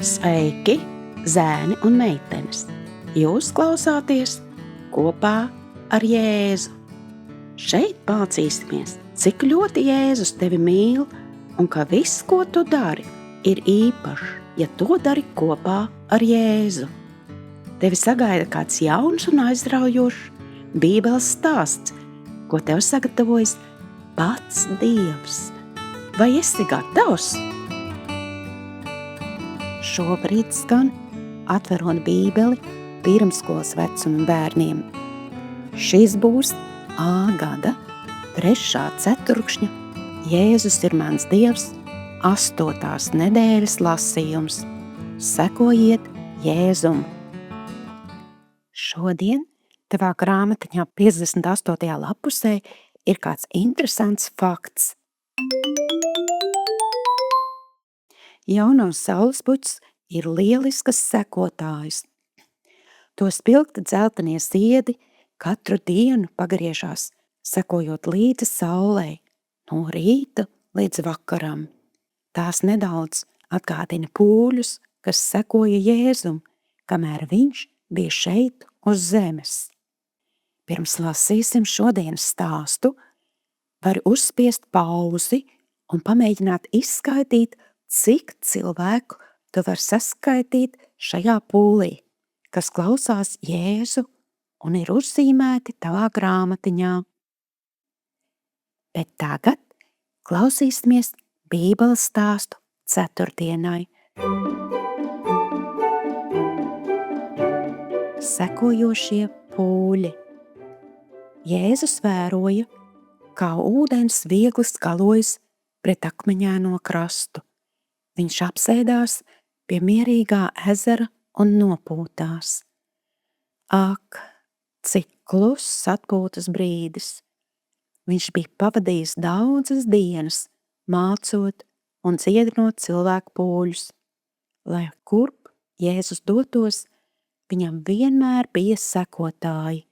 Sveiki, zēni un meitenes! Jūs klausāties kopā ar Jēzu. Šeit mācīsimies, cik ļoti Jēzus tevi mīl un ka viss, ko tu dari, ir īpašs, ja to dari kopā ar Jēzu. Tevi sagaida kāds jauns un aizraujošs Bībeles stāsts, ko tev sagatavojis pats Dievs. Vai esi gatavs? Šobrīd skan atverot Bībeli pirmskolas vecuma bērniem. Šis būs A gada 3. ceturkšņa Jēzus ir mans Dievs 8. nedēļas lasījums. Sekojiet Jēzum! Šodien tavā grāmatiņā 58. lapusē ir kāds interesants fakts. Jaunās saulespuķis ir lieliskas sekotājs. To spilgti dzeltenie ziedi katru dienu pagriežās, sekojot līdzi saulei, no rīta līdz vakaram. Tās nedaudz atgādina pūļus, kas sekoja Jēzum, kamēr viņš bija šeit uz zemes. Pirms lasīsim šodienas stāstu, var uzspiest pauzi un pamēģināt izskaitīt, cik cilvēku tu var saskaitīt šajā pūlī, kas klausās Jēzu un ir uzzīmēti tavā grāmatiņā. Bet tagad klausīsimies Bībeles stāstu ceturtdienai. Sekojošie pūļi. Jēzus vēroja, kā ūdens viegli skalojas pret akmeņaino krastu. Viņš apsēdās pie mierīgā ezera un nopūtās. Ak, cik kluss atpūtas brīdis! Viņš bija pavadījis daudzas dienas, mācot un dziedinot cilvēku pūļus. Lai kurp Jēzus dotos, viņam vienmēr bija sekotāji.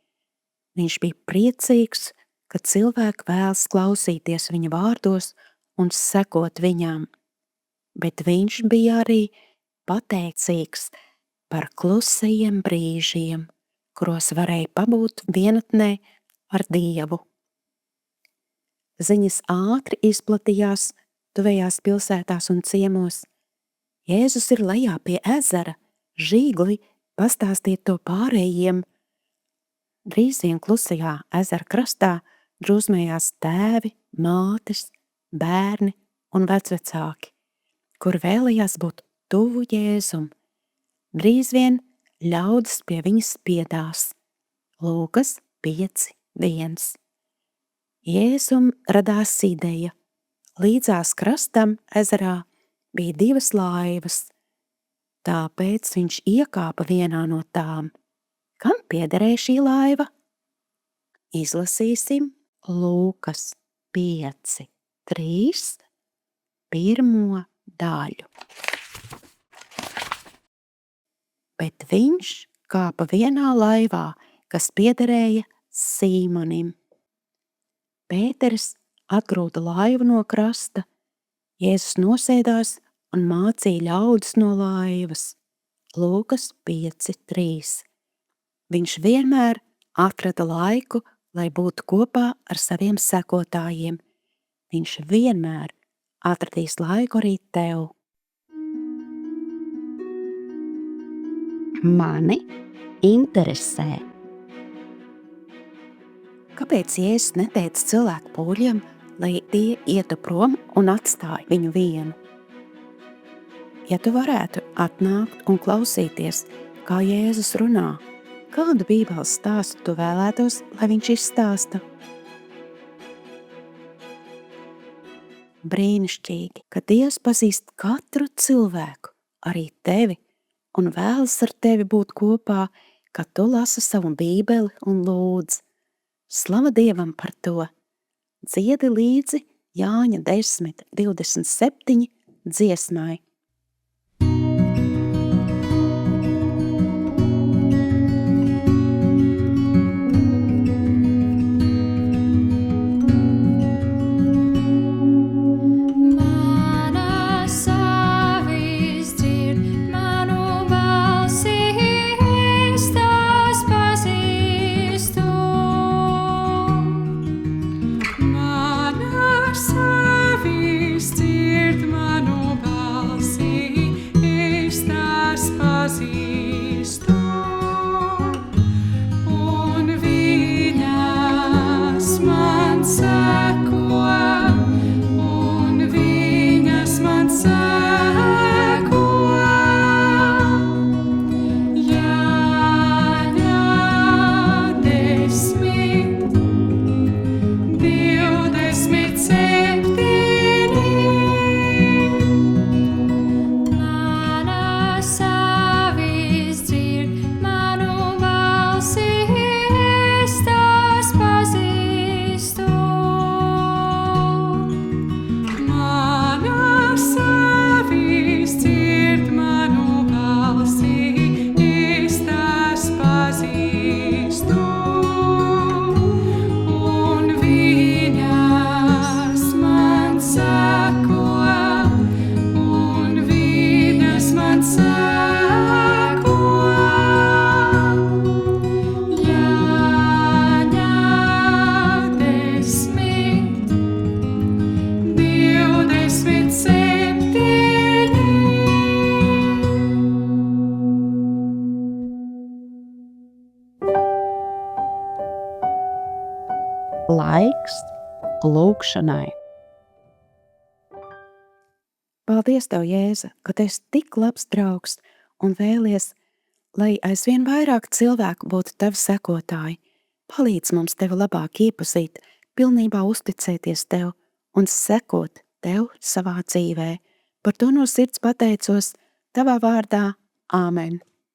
Viņš bija priecīgs, ka cilvēki vēlas klausīties viņa vārdos un sekot viņam. Bet viņš bija arī pateicīgs par klusajiem brīžiem, kuros varēja pabūt vienatnē ar Dievu. Ziņas ātri izplatījās tuvējās pilsētās un ciemos. Jēzus ir lejā pie ezera, žīgli, pastāstiet to pārējiem. Drīz vien klusajā ezera krastā drūzmējās tēvi, mātes, bērni un vecvecāki, kur vēlējās būt tuvu Jēzum. Drīz vien ļaudis pie viņas spiedās. Lūkas 5:1. Jēzum radās ideja. Līdzās krastam ezerā bija 2 laivas, tāpēc viņš iekāpa vienā no tām. Kam piederēja šī laiva? Izlasīsim Lūkas 5:3, 1. daļu. Bet viņš kāpa vienā laivā, kas piederēja Sīmonim. Pēteris atgrūda laivu no krasta, Jēzus nosēdās un mācīja ļaudis no laivas. Lūkas 5:3. Viņš vienmēr atrada laiku, lai būtu kopā ar saviem sekotājiem. Viņš vienmēr atradīs laiku arī tev. Mani interesē. Kāpēc Jēzus neteica cilvēku pūļiem, lai tie ietu prom un atstāja viņu vienu? Ja tu varētu atnākt un klausīties, kā Jēzus runā, kādu Bībeles stāstu tu vēlētos, lai viņš izstāsta? Brīnišķīgi, ka Dievs pazīst katru cilvēku, arī tevi, un vēlas ar tevi būt kopā, kad tu lasi savu Bībeli un lūdz. Slava Dievam par to! Dziedi līdzi Jāņa 10:27 dziesmai. Mana sāta lūgšanai. Paldies Tev, Jēzu, ka Tu esi tik labs draugs un vēlies, lai aizvien vairāk cilvēku būtu Tavi sekotāji. Palīdz mums Tevi labāk iepazīt, pilnībā uzticēties Tev un sekot Tev savā dzīvē. Par to no sirds pateicos Tavā vārdā. Āmen!